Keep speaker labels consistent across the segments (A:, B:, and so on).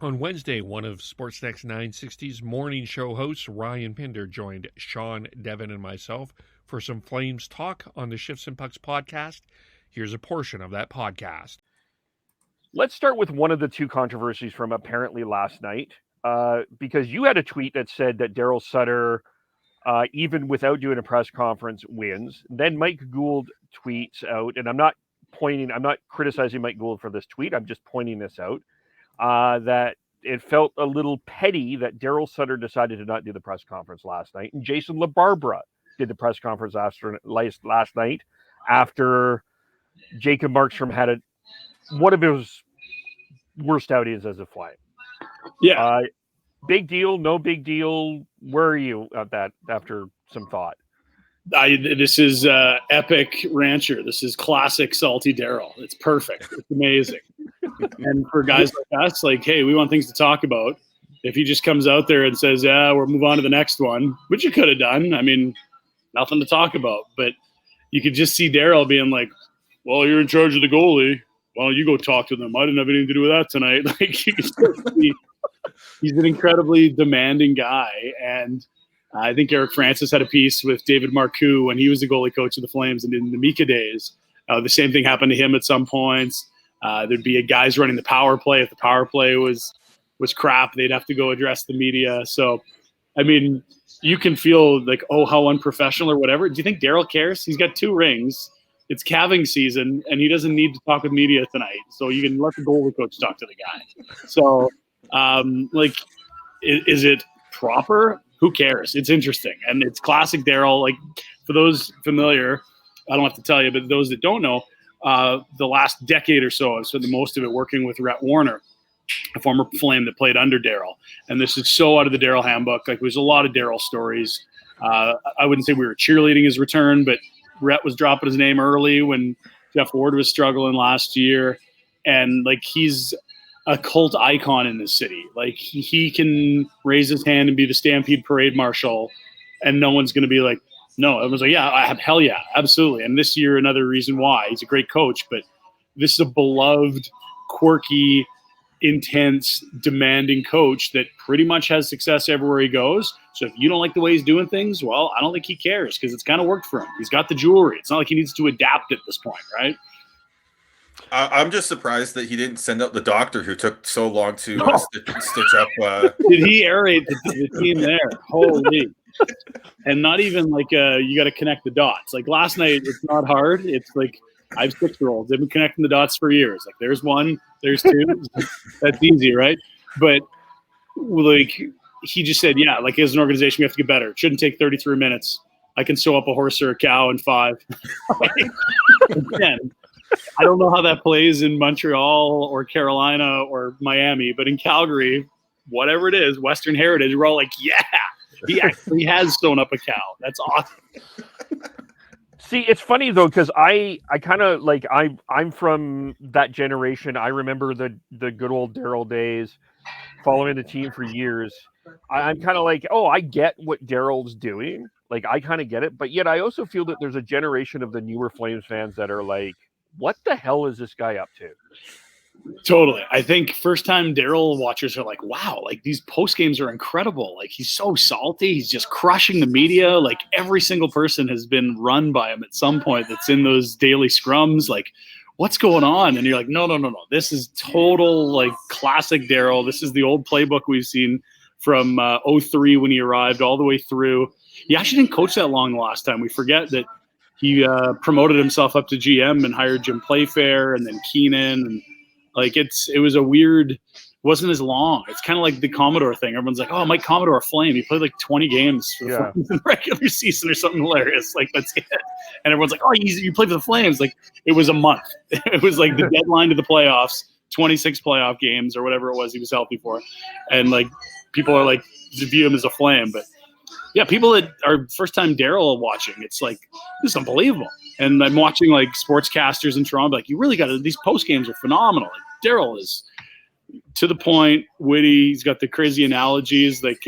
A: On Wednesday, one of Sportsnet's 960's morning show hosts, Ryan Pinder, joined Sean, Devin, and myself for some Flames talk on the Shifts and Pucks podcast. Here's a portion of that podcast.
B: Let's start with one of the two controversies from apparently last night, because you had a tweet that said that Daryl Sutter, even without doing a press conference, wins. Then Mike Gould tweets out, and I'm not criticizing Mike Gould for this tweet, I'm just pointing this out, that it felt a little petty that Daryl Sutter decided to not do the press conference last night. And Jason LaBarbera did the press conference last night after Jacob Markstrom had one of his worst outings as a Flame.
C: Yeah.
B: Big deal, no big deal. Where are you at that after some thought?
C: This is epic rancher. This is classic salty Daryl. It's perfect. It's amazing. And for guys like us, like, hey, we want things to talk about. If he just comes out there and says, yeah, we'll move on to the next one, which you could have done. I mean, nothing to talk about. But you could just see Daryl being like, well, you're in charge of the goalie. Well, you go talk to them. I didn't have anything to do with that tonight. Like, you can just see, he's an incredibly demanding guy. And I think Eric Francis had a piece with David Marcoux when he was the goalie coach of the Flames and in the Mika days. The same thing happened to him at some points. There'd be guys running the power play. If the power play was crap, they'd have to go address the media. So, I mean, you can feel like, oh, how unprofessional or whatever. Do you think Daryl cares? He's got 2 rings. It's calving season, and he doesn't need to talk with media tonight. So you can let the goalie coach talk to the guy. So, is it proper? Who cares? It's interesting. And it's classic Daryl. Like, for those familiar, I don't have to tell you, but those that don't know, the last decade or so, I've spent the most of it working with Rhett Warner, a former Flame that played under Daryl. And this is so out of the Daryl handbook. Like, there's a lot of Daryl stories. I wouldn't say we were cheerleading his return, but Rhett was dropping his name early when Jeff Ward was struggling last year. And, like, he's a cult icon in this city. Like, he can raise his hand and be the Stampede Parade Marshal, and no one's going to be like, no. Everyone's like, yeah, hell yeah, absolutely. And this year, another reason why. He's a great coach, but this is a beloved, quirky, intense, demanding coach that pretty much has success everywhere he goes. So if you don't like the way he's doing things, well, I don't think he cares because it's kind of worked for him. He's got the jewelry. It's not like he needs to adapt at this point, right?
D: I'm just surprised that he didn't send out the doctor who took so long to stitch up.
C: Did he aerate the team there? Holy. And not even like you got to connect the dots. Like last night, it's not hard. It's like I have 6-year-olds. They've been connecting the dots for years. Like there's 1, there's 2. That's easy, right? But like he just said, yeah, like as an organization, we have to get better. It shouldn't take 33 minutes. I can sew up a horse or a cow in 5. Again, I don't know how that plays in Montreal or Carolina or Miami, but in Calgary, whatever it is, Western Heritage, we're all like, yeah, he actually has sewn up a cow. That's awesome.
B: See, it's funny though, because I kind of like I'm from that generation. I remember the good old Daryl days, following the team for years. I'm kind of like, oh, I get what Daryl's doing. Like I kind of get it, but yet I also feel that there's a generation of the newer Flames fans that are like, what the hell is this guy up to?
C: Totally. I think first-time Daryl watchers are like, wow, like these post games are incredible. Like he's so salty. He's just crushing the media. Like every single person has been run by him at some point that's in those daily scrums. Like, what's going on? And you're like, no. This is total like classic Daryl. This is the old playbook we've seen from 03 when he arrived all the way through. He actually didn't coach that long the last time. We forget that he promoted himself up to GM and hired Jim Playfair and then Keenan. And like it was a weird, it wasn't as long. It's kind of like the Commodore thing. Everyone's like, oh, Mike Commodore Flame. He played like 20 games for the Flames in the regular season or something hilarious. Like that's it. And everyone's like, oh, you played for the Flames. Like it was a month. It was like the deadline to the playoffs, 26 playoff games or whatever it was he was healthy for. And like people are like, view him as a Flame, but yeah, people that are first-time Daryl watching, it's like, this is unbelievable. And I'm watching, like, sportscasters in Toronto, like, you really got to – these post-games are phenomenal. Like, Daryl is to the point, witty. He's got the crazy analogies, like,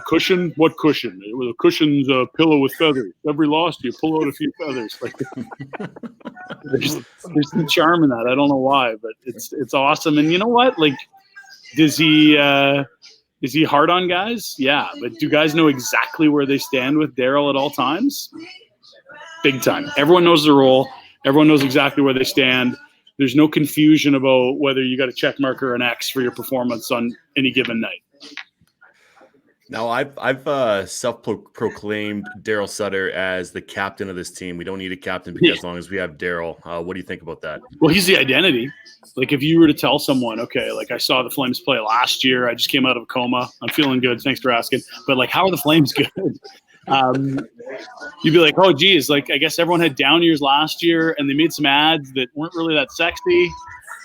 C: cushion? What cushion? Well, the cushion's a pillow with feathers. Every loss, you pull out a few feathers. Like, there's some charm in that. I don't know why, but it's awesome. And you know what? Like, Does he is he hard on guys? Yeah, but do guys know exactly where they stand with Daryl at all times? Big time. Everyone knows the role. Everyone knows exactly where they stand. There's no confusion about whether you got a check mark or an X for your performance on any given night.
E: Now, I've self-proclaimed Daryl Sutter as the captain of this team. We don't need a captain because as long as we have Daryl. What do you think about that?
C: Well, he's the identity. Like if you were to tell someone, okay, like I saw the Flames play last year. I just came out of a coma. I'm feeling good. Thanks for asking. But like, how are the Flames good? You'd be like, oh, geez, like I guess everyone had down years last year and they made some ads that weren't really that sexy.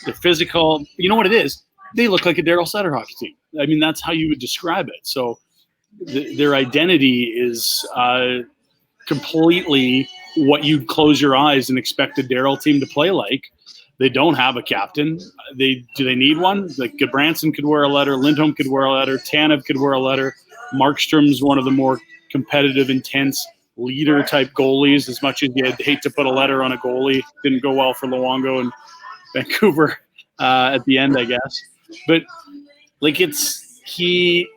C: They're physical. You know what it is? They look like a Daryl Sutter hockey team. I mean, that's how you would describe it. So their identity is completely what you'd close your eyes and expect a Daryl team to play like. They don't have a captain. Do they need one? Like Gudbranson could wear a letter. Lindholm could wear a letter. Tanev could wear a letter. Markstrom's one of the more competitive, intense leader-type goalies, as much as you'd hate to put a letter on a goalie. Didn't go well for Luongo and Vancouver at the end, I guess. But, like, the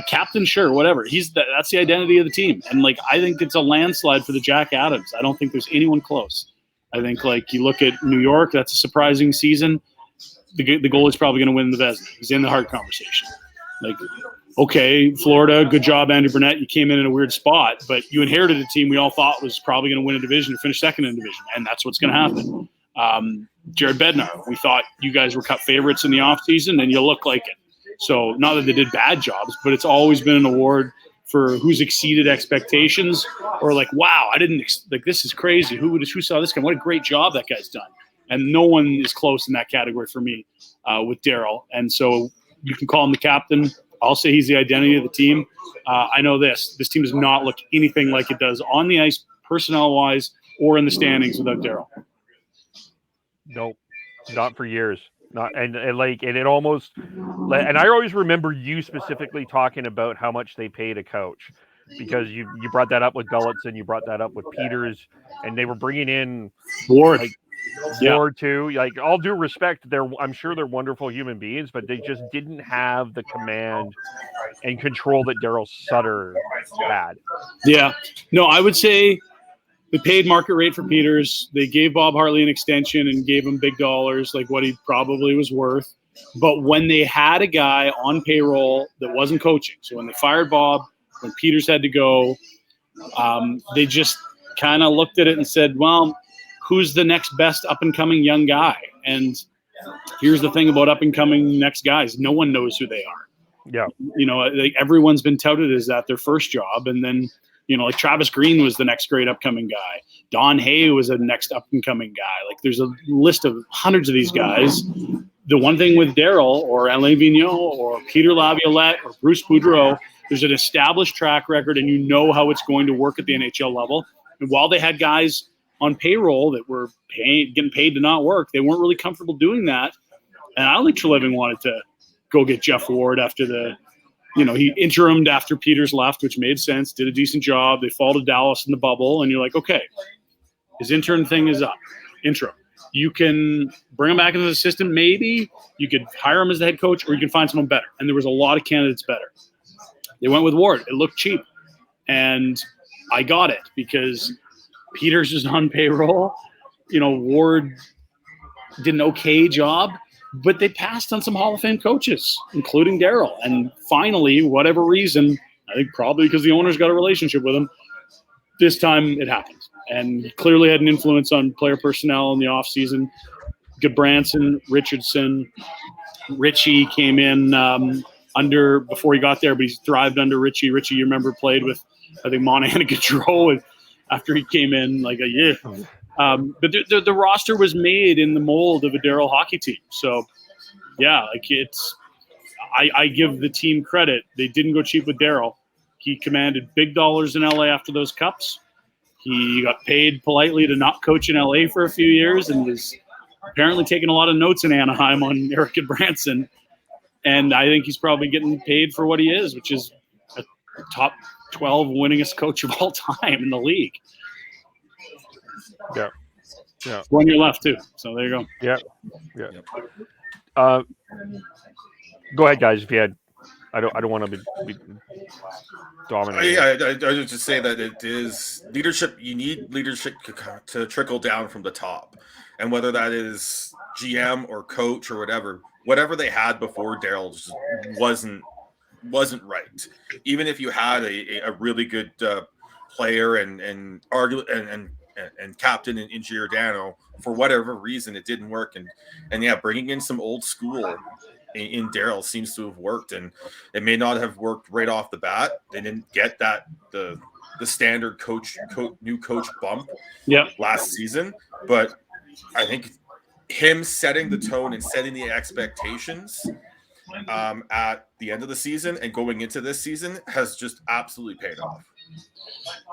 C: captain, sure, whatever. That's the identity of the team. And, like, I think it's a landslide for the Jack Adams. I don't think there's anyone close. I think, like, you look at New York, that's a surprising season. The goalie's probably going to win the Vezina. He's in the Hart conversation. Like, okay, Florida, good job, Andrew Burnett. You came in a weird spot, but you inherited a team we all thought was probably going to win a division or finish second in the division, and that's what's going to happen. Jared Bednar, we thought you guys were cut favorites in the offseason, and you look like it. So not that they did bad jobs, but it's always been an award for who's exceeded expectations or like, wow, I didn't like this is crazy. Who saw this guy? What a great job that guy's done. And no one is close in that category for me with Daryl. And so you can call him the captain. I'll say he's the identity of the team. I know this team does not look anything like it does on the ice, personnel-wise, or in the standings without Daryl.
B: Nope, not for years. And it almost, and I always remember you specifically talking about how much they paid a coach, because you brought that up with Gulletson, you brought that up with Peters, and they were bringing in
C: Ward.
B: Ward too. Like, all due respect, I'm sure they're wonderful human beings, but they just didn't have the command and control that Daryl Sutter had.
C: Yeah, no, I would say they paid market rate for Peters. They gave Bob Hartley an extension and gave him big dollars, like what he probably was worth. But when they had a guy on payroll that wasn't coaching, so when they fired Bob, when Peters had to go, they just kind of looked at it and said, well, who's the next best up-and-coming young guy? And here's the thing about up-and-coming next guys. No one knows who they are.
B: Yeah.
C: You know, like everyone's been touted as that their first job, and then – you know, like Travis Green was the next great upcoming guy. Don Hay was the next up-and-coming guy. Like, there's a list of hundreds of these guys. The one thing with Daryl or Alain Vigneault or Peter Laviolette or Bruce Boudreau, there's an established track record, and you know how it's going to work at the NHL level. And while they had guys on payroll that were getting paid to not work, they weren't really comfortable doing that. And I don't think Treliving wanted to go get Jeff Ward after he interimed after Peters left, which made sense, did a decent job. They fall to Dallas in the bubble, and you're like, okay, his intern thing is up. Interim. You can bring him back into the system, maybe. You could hire him as the head coach, or you can find someone better. And there was a lot of candidates better. They went with Ward. It looked cheap. And I got it because Peters is on payroll. You know, Ward did an okay job. But they passed on some Hall of Fame coaches, including Daryl. And finally, whatever reason, I think probably because the owner's got a relationship with him, this time it happened. And he clearly had an influence on player personnel in the offseason. Gudbranson, Richardson, Richie came in before he got there, but he's thrived under Richie. Richie, you remember, played with, I think, Monahan and Gaudreau after he came in like a year. But the roster was made in the mold of a Daryl hockey team. So, yeah, like I give the team credit. They didn't go cheap with Daryl. He commanded big dollars in LA after those cups. He got paid politely to not coach in LA for a few years and was apparently taking a lot of notes in Anaheim on Eric Gudbranson. And I think he's probably getting paid for what he is, which is a top 12 winningest coach of all time in the league.
B: Yeah.
C: 1 year left too. So there you go.
B: Yeah. Go ahead, guys. If you had, I don't want to be dominating.
D: I would just say that it is leadership. You need leadership to trickle down from the top, and whether that is GM or coach or whatever they had before Daryl just wasn't right. Even if you had a really good player and captain in Giordano, for whatever reason it didn't work, and yeah, bringing in some old school in Daryl seems to have worked, and it may not have worked right off the bat. They didn't get the standard new coach bump last season, but I think him setting the tone and setting the expectations at the end of the season and going into this season has just absolutely paid off.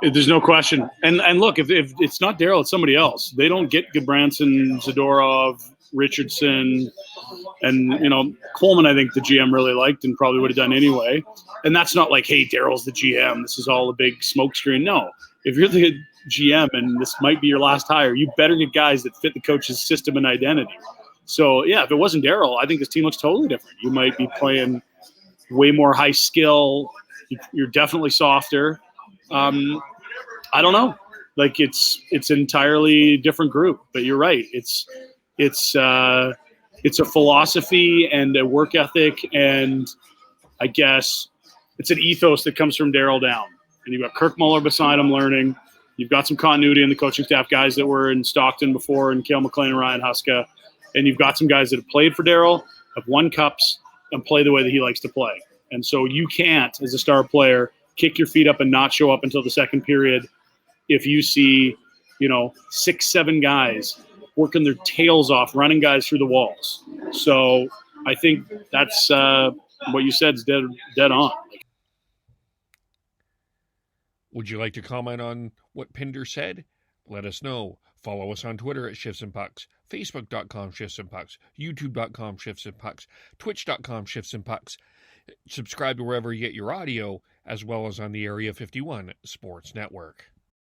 C: There's no question. And look, if it's not Daryl, it's somebody else. They don't get Goodbranson, Zadorov, Richardson, and Coleman. I think the GM really liked and probably would have done anyway. And that's not like, hey, Daryl's the GM, this is all a big smokescreen. No, if you're the GM and this might be your last hire, you better get guys that fit the coach's system and identity. So yeah, if it wasn't Daryl, I think this team looks totally different. You might be playing way more high skill. You're definitely softer. I don't know. Like it's an entirely different group. But you're right. It's a philosophy and a work ethic, and I guess it's an ethos that comes from Daryl down. And you've got Kirk Muller beside him learning. You've got some continuity in the coaching staff, guys that were in Stockton before, and Cale McLean and Ryan Huska. And you've got some guys that have played for Daryl, have won cups, and play the way that he likes to play. And so you can't, as a star player, kick your feet up and not show up until the second period if you see, 6-7 guys working their tails off, running guys through the walls. So I think that's what you said is dead on.
A: Would you like to comment on what Pinder said? Let us know. Follow us on Twitter at Shifts and Pucks, Facebook.com Shifts and Pucks, YouTube.com Shifts and Pucks, Twitch.com Shifts and Pucks. Subscribe to wherever you get your audio, as well as on the Area 51 Sports Network.